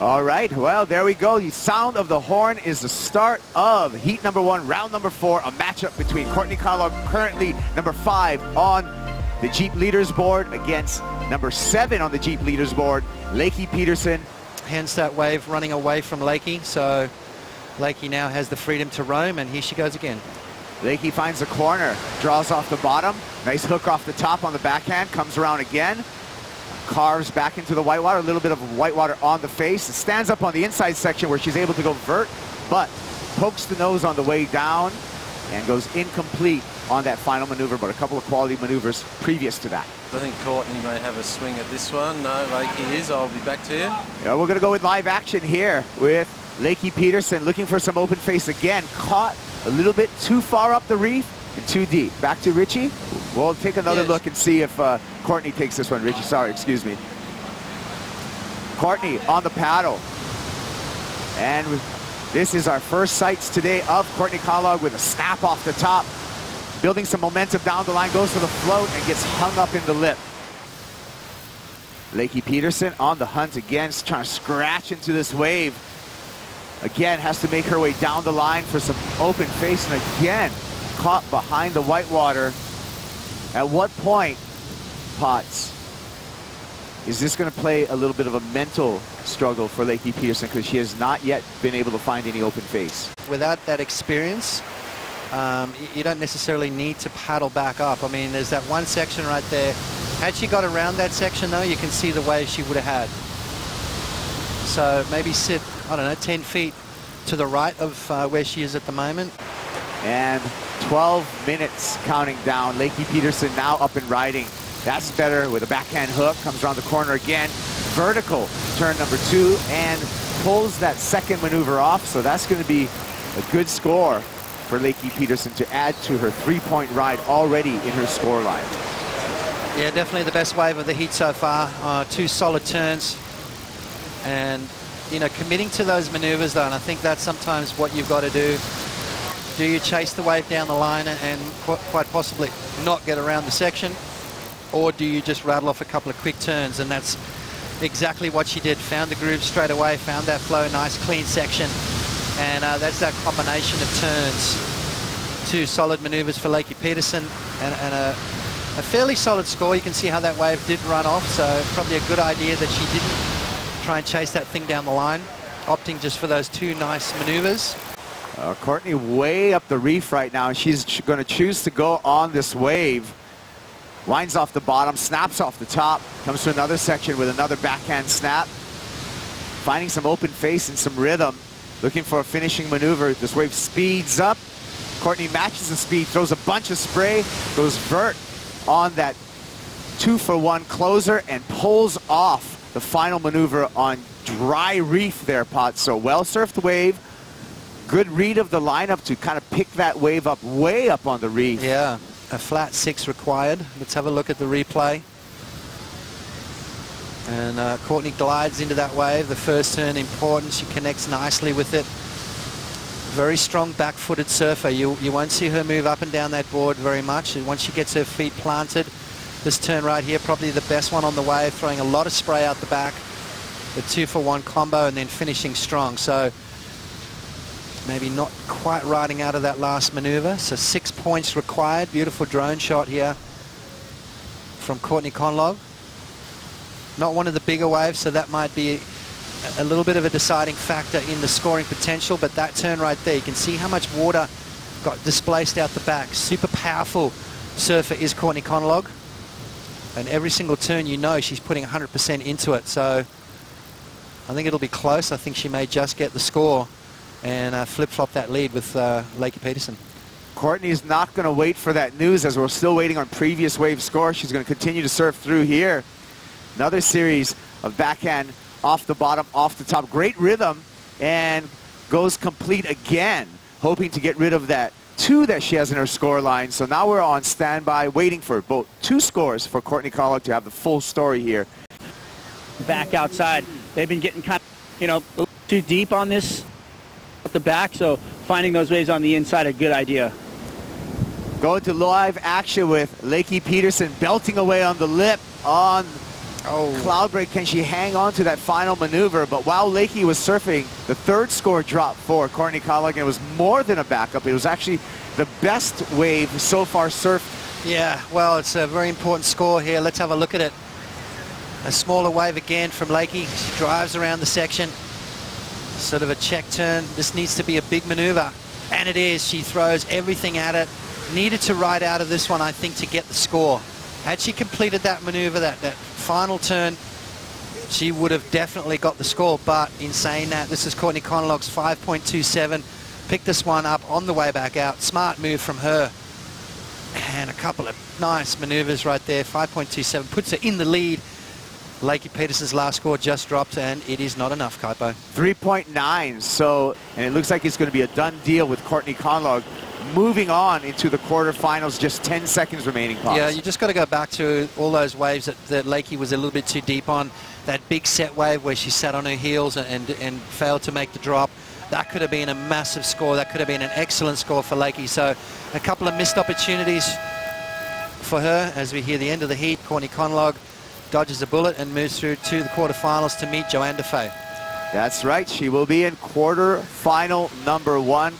All right, well, there we go. The sound of the horn is the start of heat number 1, round number 4, a matchup between Courtney Conlogue, currently number 5 on the Jeep Leaders Board, against number 7 on the Jeep Leaders Board, Lakey Peterson. Hence that wave running away from Lakey, so Lakey now has the freedom to roam, and here she goes again. Lakey finds the corner, draws off the bottom, nice hook off the top on the backhand, comes around again, carves back into the whitewater, a little bit of whitewater on the face. It stands up on the inside section where she's able to go vert, but pokes the nose on the way down and goes incomplete on that final maneuver, but a couple of quality maneuvers previous to that. I think Courtney may have a swing at this one. No, Lakey is. I'll be back to you. Yeah, we're going to go with live action here with Lakey Peterson looking for some open face again. Caught a little bit too far up the reef and too deep. Back to Richie. We'll take another look and see if Courtney takes this one. Richie, sorry, excuse me. Courtney on the paddle. And this is our first sights today of Courtney Conlogue with a snap off the top. Building some momentum down the line, goes for the float and gets hung up in the lip. Lakey Peterson on the hunt again, trying to scratch into this wave. Again, has to make her way down the line for some open face, and again, caught behind the whitewater. At what point, Potts, is this going to play a little bit of a mental struggle for Lakey Peterson, because she has not yet been able to find any open face? Without that experience, you don't necessarily need to paddle back up. I mean, there's that one section right there. Had she got around that section, though, you can see the wave she would have had. So maybe sit, I don't know, 10 feet to the right of where she is at the moment. And 12 minutes counting down. Lakey Peterson now up and riding. That's better with a backhand hook. Comes around the corner again. Vertical turn number 2 and pulls that second maneuver off. So that's going to be a good score for Lakey Peterson to add to her 3-point ride already in her score line. Yeah, definitely the best wave of the heat so far. 2 solid turns. And, you know, committing to those maneuvers, though, and I think that's sometimes what you've got to do. Do you chase the wave down the line and quite possibly not get around the section? Or do you just rattle off a couple of quick turns? And that's exactly what she did. Found the groove straight away, found that flow, nice clean section. And that's that combination of turns. 2 solid maneuvers for Lakey Peterson and a fairly solid score. You can see how that wave did run off, so probably a good idea that she didn't try and chase that thing down the line, opting just for those 2 nice maneuvers. Courtney way up the reef right now, and she's going to choose to go on this wave. Winds off the bottom, snaps off the top, comes to another section with another backhand snap. Finding some open face and some rhythm, looking for a finishing maneuver. This wave speeds up. Courtney matches the speed, throws a bunch of spray, goes vert on that 2-for-1 closer and pulls off the final maneuver on dry reef there, Potts. So well-surfed wave. Good read of the lineup to kind of pick that wave up way up on the reef. Yeah, a flat 6 required. Let's have a look at the replay. And Courtney glides into that wave. The first turn important. She connects nicely with it. Very strong back-footed surfer. You won't see her move up and down that board very much. And once she gets her feet planted, this turn right here, probably the best one on the wave, throwing a lot of spray out the back. The 2-for-1 combo and then finishing strong. So maybe not quite riding out of that last maneuver. So 6 points required. Beautiful drone shot here from Courtney Conlogue. Not one of the bigger waves, so that might be a little bit of a deciding factor in the scoring potential, but that turn right there, you can see how much water got displaced out the back. Super powerful surfer is Courtney Conlogue, and every single turn, you know, she's putting 100% into it. So I think it'll be close. I think she may just get the score and flip-flop that lead with Lakey Peterson. Courtney's not going to wait for that news, as we're still waiting on previous wave score. She's going to continue to surf through here. Another series of backhand off the bottom, off the top. Great rhythm, and goes complete again, hoping to get rid of that 2 that she has in her score line. So now we're on standby, waiting for both 2 scores for Courtney Conlogue to have the full story here. Back outside. They've been getting kind of, you know, too deep on this at the back, so finding those waves on the inside a good idea. Going to live action with Lakey Peterson belting away on the lip on Oh. Cloud break, can she hang on to that final maneuver? But while Lakey was surfing, the third score dropped for Courtney Conlogue, and it was more than a backup. It was actually the best wave so far surfed. Yeah, well, it's a very important score here. Let's have a look at it. A smaller wave again from Lakey. She drives around the section. Sort of a check turn. This needs to be a big maneuver. And it is. She throws everything at it. Needed to ride out of this one, I think, to get the score. Had she completed that maneuver, that final turn, she would have definitely got the score. But in saying that, this is Courtney Conlogue's 5.27. Picked this one up on the way back out. Smart move from her. And a couple of nice maneuvers right there. 5.27 puts her in the lead. Lakey Peterson's last score just dropped, and it is not enough, Kaipo. 3.9. So, and it looks like it's going to be a done deal with Courtney Conlogue moving on into the quarterfinals. Just 10 seconds remaining. Pops. Yeah, you just got to go back to all those waves that Lakey was a little bit too deep on. That big set wave where she sat on her heels and failed to make the drop. That could have been a massive score. That could have been an excellent score for Lakey. So a couple of missed opportunities for her as we hear the end of the heat. Courtney Conlogue dodges a bullet and moves through to the quarterfinals to meet Joanne Defay. That's right. She will be in quarterfinal number 1.